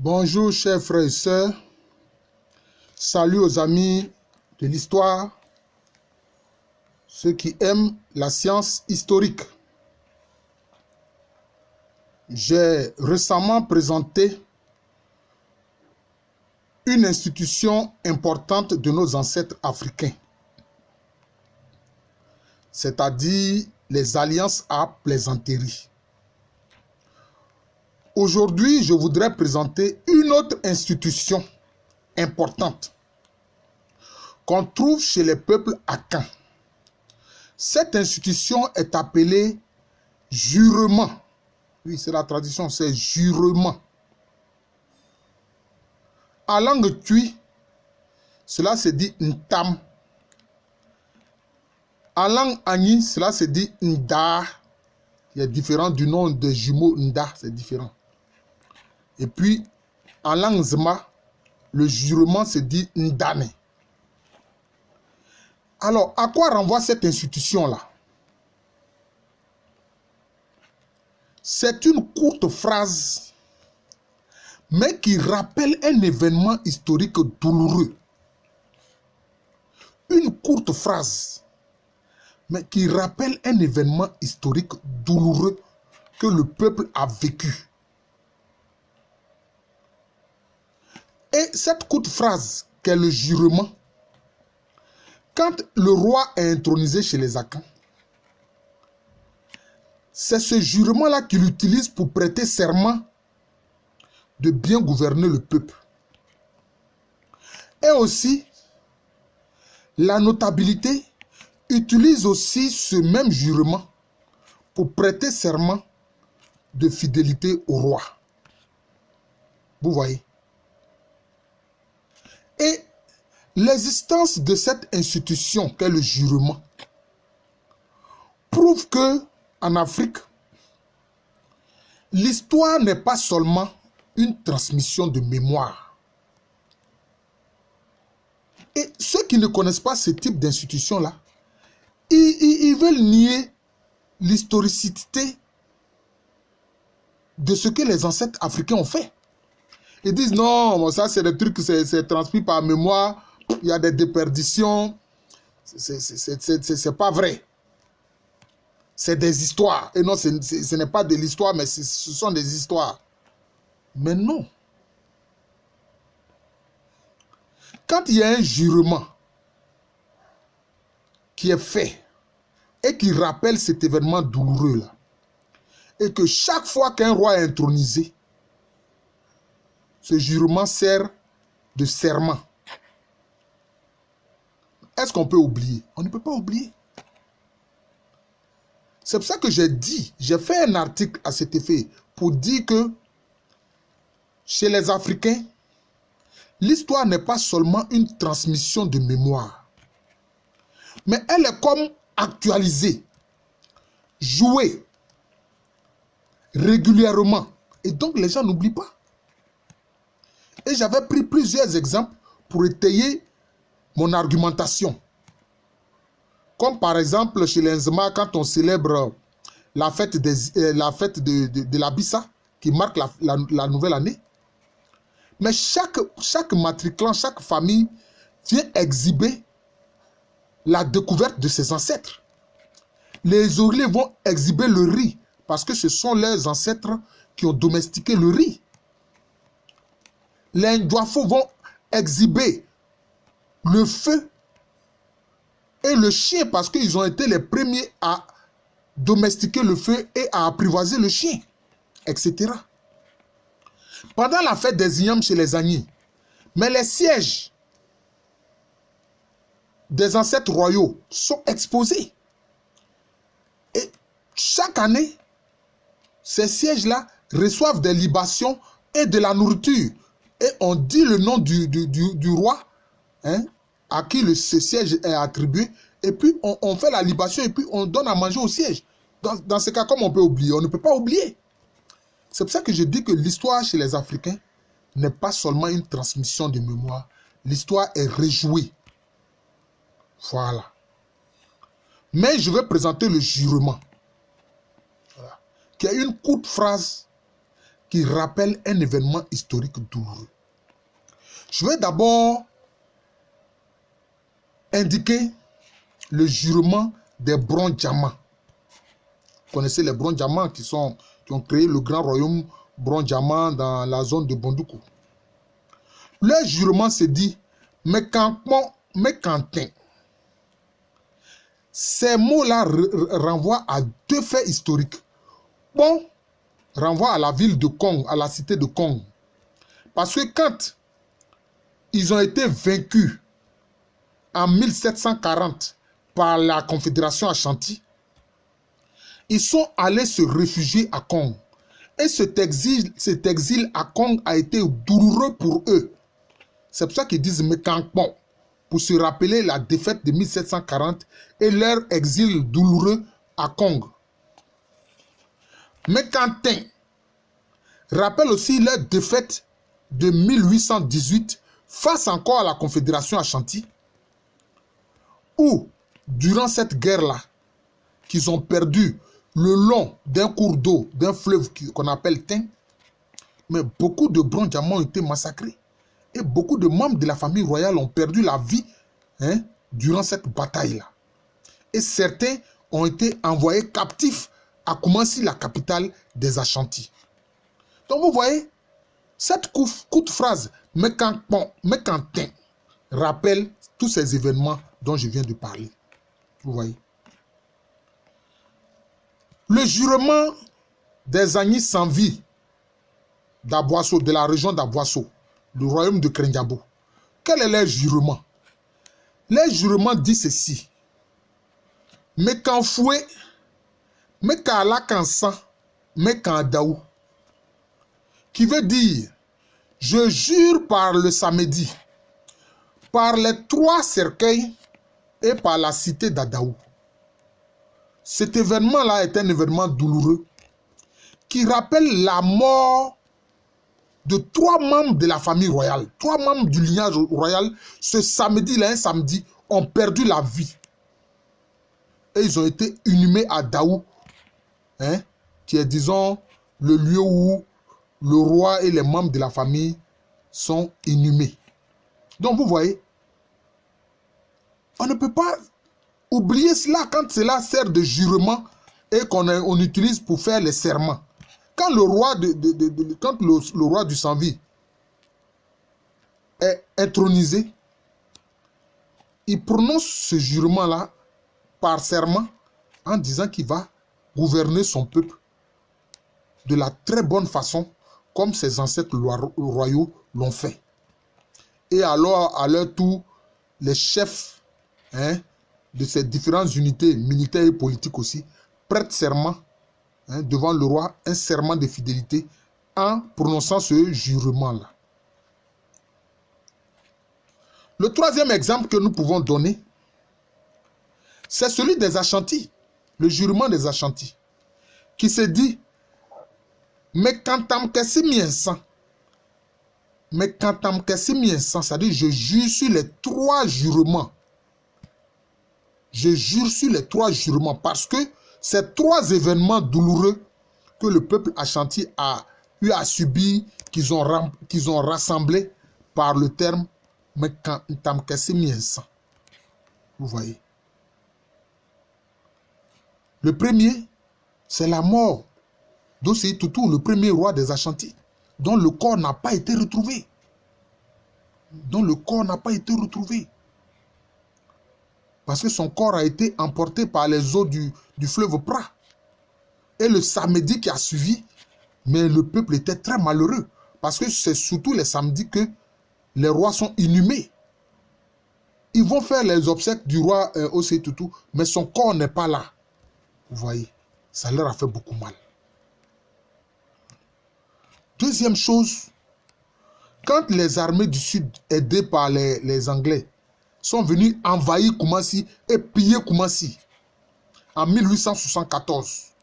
Bonjour chers frères et sœurs, salut aux amis de l'histoire, ceux qui aiment la science historique. J'ai récemment présenté une institution importante de nos ancêtres africains, c'est-à-dire les alliances à plaisanterie. Aujourd'hui, je voudrais présenter une autre institution importante qu'on trouve chez les peuples akans. Cette institution est appelée jurement. Oui, c'est la tradition, c'est jurement. En langue tui, cela se dit ntam. En langue agni, cela se dit nda. Il est différent du nom de jumeaux nda, c'est différent. Et puis, en langue zma, le jurement se dit ndane. Alors, à quoi renvoie cette institution-là? C'est une courte phrase, mais qui rappelle un événement historique douloureux. Une courte phrase, mais qui rappelle un événement historique douloureux que le peuple a vécu. Et cette courte phrase, qu'est le jurement, quand le roi est intronisé chez les Akans, c'est ce jurement-là qu'il utilise pour prêter serment de bien gouverner le peuple. Et aussi, la notabilité utilise aussi ce même jurement pour prêter serment de fidélité au roi. Vous voyez? Et l'existence de cette institution qu'est le jurement prouve que en Afrique, l'histoire n'est pas seulement une transmission de mémoire. Et ceux qui ne connaissent pas ce type d'institution-là, ils veulent nier l'historicité de ce que les ancêtres africains ont fait. Ils disent non, ça c'est des trucs, c'est transmis par mémoire, il y a des déperditions, c'est pas vrai. C'est des histoires. Et non, ce n'est pas de l'histoire, mais ce sont des histoires. Mais non. Quand il y a un jurement qui est fait et qui rappelle cet événement douloureux-là, et que chaque fois qu'un roi est intronisé, ce jurement sert de serment. Est-ce qu'on peut oublier? On ne peut pas oublier. C'est pour ça que j'ai fait un article à cet effet pour dire que chez les Africains, l'histoire n'est pas seulement une transmission de mémoire, mais elle est comme actualisée, jouée régulièrement. Et donc les gens n'oublient pas. Et j'avais pris plusieurs exemples pour étayer mon argumentation. Comme par exemple chez les Nzema, quand on célèbre la fête de la Bissa, qui marque la nouvelle année. Mais chaque matriclant, chaque famille vient exhiber la découverte de ses ancêtres. Les Orilés vont exhiber le riz, parce que ce sont leurs ancêtres qui ont domestiqué le riz. Les Ndouafo vont exhiber le feu et le chien parce qu'ils ont été les premiers à domestiquer le feu et à apprivoiser le chien, etc. Pendant la fête des Inyam chez les Agnis, mais les sièges des ancêtres royaux sont exposés. Et chaque année, ces sièges-là reçoivent des libations et de la nourriture. Et on dit le nom du roi, hein, à qui ce siège est attribué, et puis on fait la libation, et puis on donne à manger au siège. Dans ce cas, comme on peut oublier, on ne peut pas oublier. C'est pour ça que je dis que l'histoire chez les Africains n'est pas seulement une transmission de mémoire. L'histoire est réjouie. Voilà. Mais je vais présenter le jurement. Voilà. Qui est une courte phrase qui rappelle un événement historique douloureux. Je vais d'abord indiquer le jurement des Bron-Diamants. Vous connaissez les Bron-Diamants qui ont créé le grand royaume Bron-Diamant dans la zone de Bondoukou. Leur jurement se dit Mekantin. Ces mots-là renvoient à deux faits historiques. Bon, renvoie à la ville de Kong, à la cité de Kong. Parce que quand ils ont été vaincus en 1740 par la Confédération Ashanti, ils sont allés se réfugier à Kong. Et cet exil à Kong a été douloureux pour eux. C'est pour ça qu'ils disent Mekankpon, pour se rappeler la défaite de 1740 et leur exil douloureux à Kong. Mekantin rappelle aussi leur défaite de 1818 face encore à la Confédération Ashanti, où, durant cette guerre-là, qu'ils ont perdu le long d'un cours d'eau, d'un fleuve qu'on appelle Tin, mais beaucoup de Bron-Diamants ont été massacrés. Et beaucoup de membres de la famille royale ont perdu la vie durant cette bataille-là. Et certains ont été envoyés captifs à Koumassi, la capitale des Ashanti. Donc vous voyez, cette courte phrase « Mekantin » rappelle tous ces événements dont je viens de parler. Vous voyez. Le jurement des Agnis sans vie d'Aboasso, de la région d'Aboasso, le royaume de Krendiabo. Quel est leur jurement? Leur jurement dit ceci. Mekanfoué, Mekalakansan, Mekandaou. Qui veut dire, je jure par le samedi, par les 3 cercueils et par la cité d'Adaou. Cet événement-là est un événement douloureux qui rappelle la mort de 3 membres de la famille royale, 3 membres du lignage royal. Ce samedi-là, un samedi, ont perdu la vie. Et ils ont été inhumés à Daou, qui est, disons, le lieu où le roi et les membres de la famille sont inhumés. Donc, vous voyez, on ne peut pas oublier cela quand cela sert de jurement et qu'on utilise pour faire les serments. Quand le roi, le roi du sans-vie est intronisé, il prononce ce jurement-là par serment en disant qu'il va gouverner son peuple de la très bonne façon comme ses ancêtres royaux l'ont fait. Et alors, à leur tour, les chefs de ces différentes unités militaires et politiques aussi prêtent serment devant le roi, un serment de fidélité en prononçant ce jurement-là. Le troisième exemple que nous pouvons donner, c'est celui des Ashanti, le jurement des Ashanti, qui se dit Mekantam Kessimiensan. Mekantam Kessimiensan, c'est-à-dire je jure sur les 3 jurements. Je jure sur les 3 jurements parce que ces 3 événements douloureux que le peuple Ashanti a eu à subir, qu'ils ont rassemblés par le terme Mekantam Kessimiensan. Vous voyez. Le premier, c'est la mort d'Osei Tutu, le premier roi des Ashanti, dont le corps n'a pas été retrouvé. Parce que son corps a été emporté par les eaux du fleuve Pra. Et le samedi qui a suivi, mais le peuple était très malheureux. Parce que c'est surtout les samedis que les rois sont inhumés. Ils vont faire les obsèques du roi Osei Tutu, mais son corps n'est pas là. Vous voyez, ça leur a fait beaucoup mal. Deuxième chose, quand les armées du Sud, aidées par les Anglais, sont venus envahir Koumassi et piller Koumassi en 1874.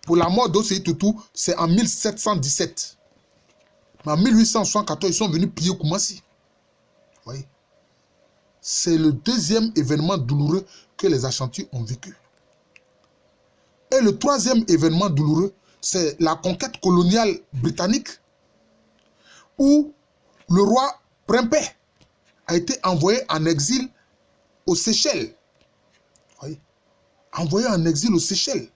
Pour la mort d'Osei Tutu, c'est en 1717. Mais en 1874, ils sont venus piller Koumassi. Vous voyez, c'est le deuxième événement douloureux que les Ashanti ont vécu. Et le troisième événement douloureux, c'est la conquête coloniale britannique, où le roi Prempeh a été envoyé en exil aux Seychelles. Oui. Envoyé en exil aux Seychelles,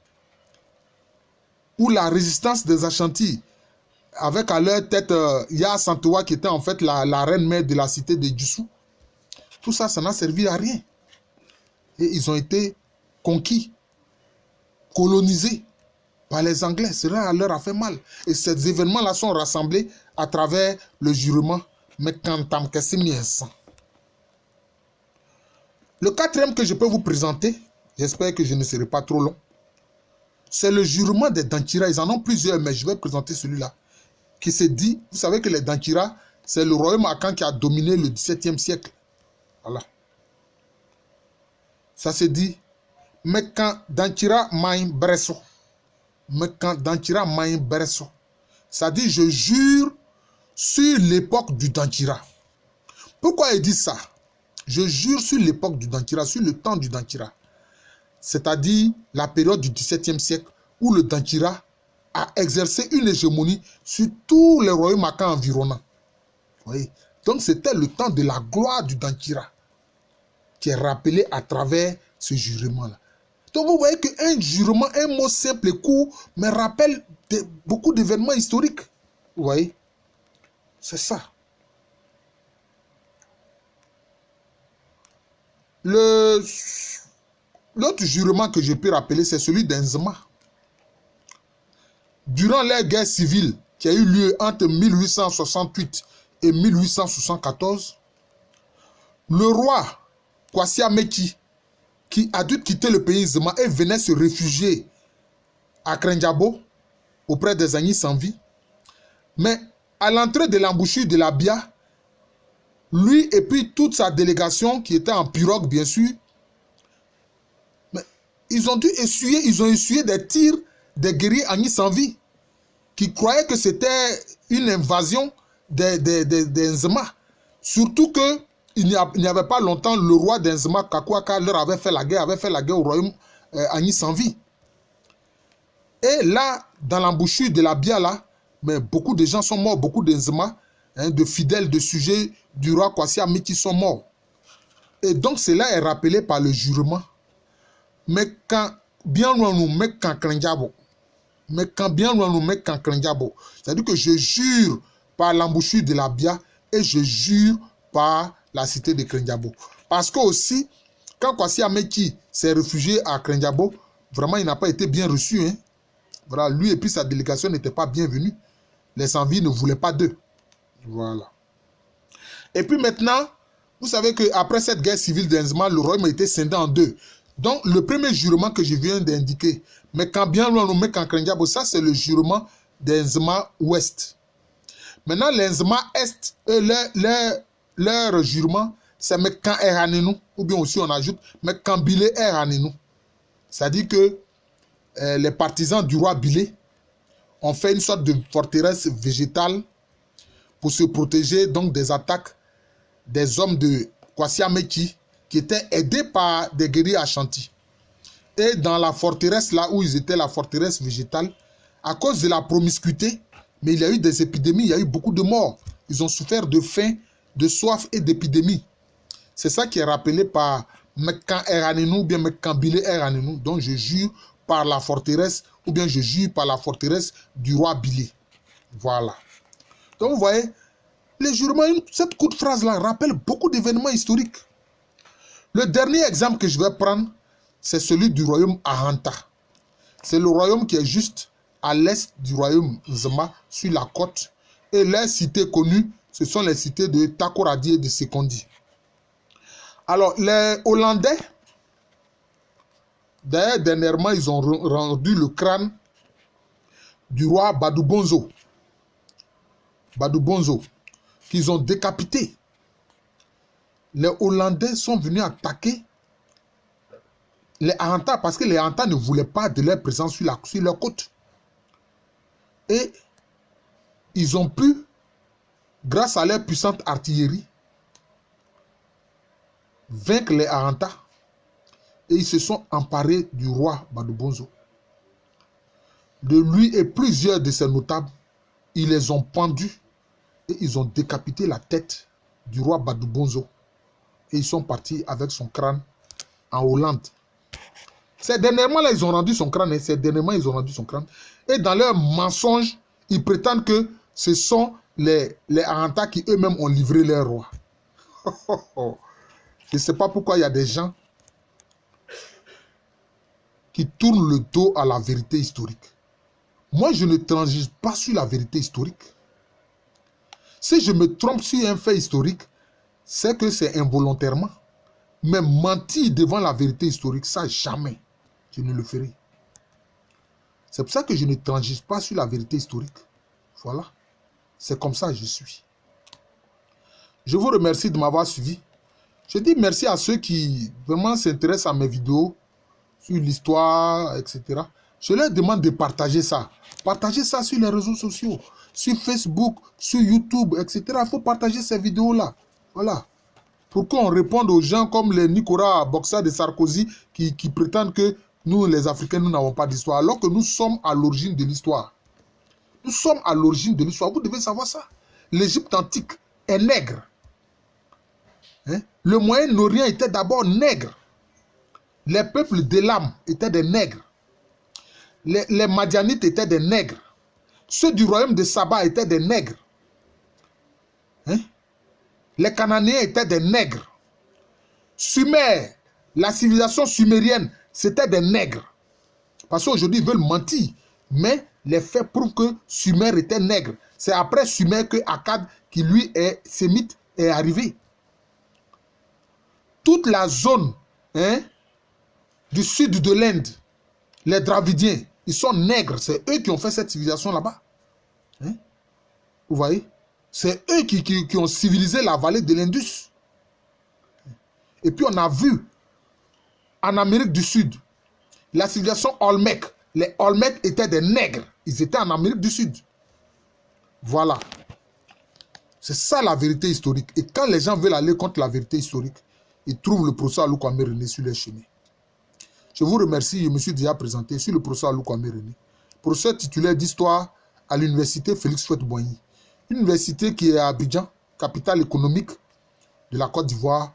où la résistance des Ashantis, avec à leur tête Ya Santowa, qui était en fait la reine-mère de la cité de Djussou, tout ça, ça n'a servi à rien. Et ils ont été conquis, colonisés par les Anglais. Cela leur a fait mal. Et ces événements-là sont rassemblés à travers le jurement. Mais quand le quatrième que je peux vous présenter, j'espère que je ne serai pas trop long, c'est le jurement des Dankira. Ils en ont plusieurs, mais je vais présenter celui-là. Qui se dit, vous savez que les Dankira, c'est le royaume Akan qui a dominé le XVIIe siècle. Voilà. Ça se dit, Mekan Dankira Maïn Bresso. Mekan Dankira Maïn Bresso. Ça dit, je jure sur l'époque du Dankira. Pourquoi il dit ça? Je jure sur l'époque du Dankira, sur le temps du Dankira. C'est-à-dire la période du XVIIe siècle où le Dankira a exercé une hégémonie sur tous les royaumes Akan environnants. Oui. Donc c'était le temps de la gloire du Dankira qui est rappelé à travers ce jurement-là. Donc vous voyez qu'un jurement, un mot simple et court, me rappelle beaucoup d'événements historiques. Vous voyez? C'est ça. L'autre jurement que je peux rappeler, c'est celui d'Enzema. Durant la guerre civile qui a eu lieu entre 1868 et 1874, le roi Kwasi Ameki, qui a dû quitter le pays Nzema et venait se réfugier à Krenjabo, auprès des Agnis sans vie, mais à l'entrée de l'embouchure de la Bia, lui et puis toute sa délégation, qui était en pirogue bien sûr, mais ils ont essuyé des tirs des guerriers Agnis sans vie, qui croyaient que c'était une invasion des Nzema. Surtout que il n'y avait pas longtemps, le roi d'Nzema, Kakwaka, leur avait fait la guerre au royaume Agnis sans vie. Et là, dans l'embouchure de la Bia, là, mais beaucoup de gens sont morts, beaucoup d'Nzema, de fidèles, de sujets du roi Kwasi Ameki sont morts. Et donc cela est rappelé par le jurement. Mais quand bien loin nous met quand Krenjabo, mais quand bien loin nous met quand Krenjabo, c'est-à-dire que je jure par l'embouchure de la Bia et je jure par la cité de Krenjabo. Parce que aussi, quand Kwasi Ameki s'est réfugié à Krenjabo, vraiment il n'a pas été bien reçu. Hein? Voilà, lui et puis sa délégation n'étaient pas bienvenus. Les sans-vie ne voulaient pas d'eux. Voilà. Et puis maintenant, vous savez qu'après cette guerre civile d'Nzema, le royaume a été scindé en deux. Donc, le premier jurement que je viens d'indiquer, mais quand bien loin nous met quand Krenjabo, ça c'est le jurement d'Nzema Ouest. Maintenant, l'Nzema Est, leur jurement, c'est Mekan Eranenou, ou bien aussi on ajoute Mekan Bile Eranenou. C'est-à-dire que les partisans du roi Bilé ont fait une sorte de forteresse végétale pour se protéger donc des attaques des hommes de Kwasi Ameki qui étaient aidés par des guerriers Ashanti. Et dans la forteresse, là où ils étaient, la forteresse végétale, à cause de la promiscuité, mais il y a eu des épidémies, il y a eu beaucoup de morts. Ils ont souffert de faim, de soif et d'épidémies. C'est ça qui est rappelé par Mekan Eranenou ou bien Mekan Bile Eranenou. Donc je jure par la forteresse ou bien je jure par la forteresse du roi Bilé. Voilà. Donc vous voyez, les jurements, cette courte phrase-là rappelle beaucoup d'événements historiques. Le dernier exemple que je vais prendre, c'est celui du royaume Ahanta. C'est le royaume qui est juste à l'est du royaume Nzema, sur la côte. Et les cités connues, ce sont les cités de Takoradi et de Sekondi. Alors, les Hollandais, d'ailleurs, dernièrement, ils ont rendu le crâne du roi Badou Bonzo. Badou Bonzo, qu'ils ont décapité. Les Hollandais sont venus attaquer les Ahanta parce que les Ahanta ne voulaient pas de leur présence sur leur côte. Et ils ont pu, grâce à leur puissante artillerie, vaincre les Ahanta. Et ils se sont emparés du roi Badou Bonzo. de lui et plusieurs de ses notables, ils les ont pendus et ils ont décapité la tête du roi Badou Bonzo. Et ils sont partis avec son crâne en Hollande. Ces dernièrement, là, ils ont rendu son crâne. Ces dernièrement, ils ont rendu son crâne. Et dans leur mensonge, ils prétendent que ce sont les Aranta qui eux-mêmes ont livré leur roi. Je ne sais pas pourquoi il y a des gens qui tournent le dos à la vérité historique. Moi, je ne transige pas sur la vérité historique. Si je me trompe sur un fait historique, c'est que c'est involontairement. Mais mentir devant la vérité historique, ça, jamais. Je ne le ferai. C'est pour ça que je ne transige pas sur la vérité historique. Voilà. C'est comme ça que je suis. Je vous remercie de m'avoir suivi. Je dis merci à ceux qui vraiment s'intéressent à mes vidéos sur l'histoire, etc. Je leur demande de partager ça. Partagez ça sur les réseaux sociaux, sur Facebook, sur YouTube, etc. Il faut partager ces vidéos-là. Voilà. Pour qu'on réponde aux gens comme les Nicolas Boxa de Sarkozy qui prétendent que nous, les Africains, nous n'avons pas d'histoire, alors que nous sommes à l'origine de l'histoire. Nous sommes à l'origine de l'histoire. Vous devez savoir ça. L'Égypte antique est nègre. Hein? Le Moyen-Orient était d'abord nègre. Les peuples d'Élam étaient des nègres. Les Madianites étaient des nègres. Ceux du royaume de Saba étaient des nègres. Hein? Les Cananéens étaient des nègres. Sumer, la civilisation sumérienne, c'était des nègres. Parce qu'aujourd'hui, ils veulent mentir. Mais les faits prouvent que Sumer était nègre. C'est après Sumer que Akkad, qui lui est sémite, est arrivé. Toute la zone du sud de l'Inde, les Dravidiens, ils sont nègres. C'est eux qui ont fait cette civilisation là-bas. Hein? Vous voyez? C'est eux qui ont civilisé la vallée de l'Indus. Et puis on a vu, en Amérique du Sud, la civilisation Olmec. Les Olmecs étaient des nègres. Ils étaient en Amérique du Sud. Voilà. C'est ça la vérité historique. Et quand les gens veulent aller contre la vérité historique, ils trouvent le procès Alou Kwame René sur les chemins. Je vous remercie, je me suis déjà présenté sur le procès Alou Kwame René. Procès titulaire d'histoire à l'université Félix Houphouët-Boigny. Une université qui est à Abidjan, capitale économique de la Côte d'Ivoire,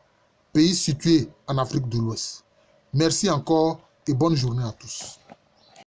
pays situé en Afrique de l'Ouest. Merci encore et bonne journée à tous.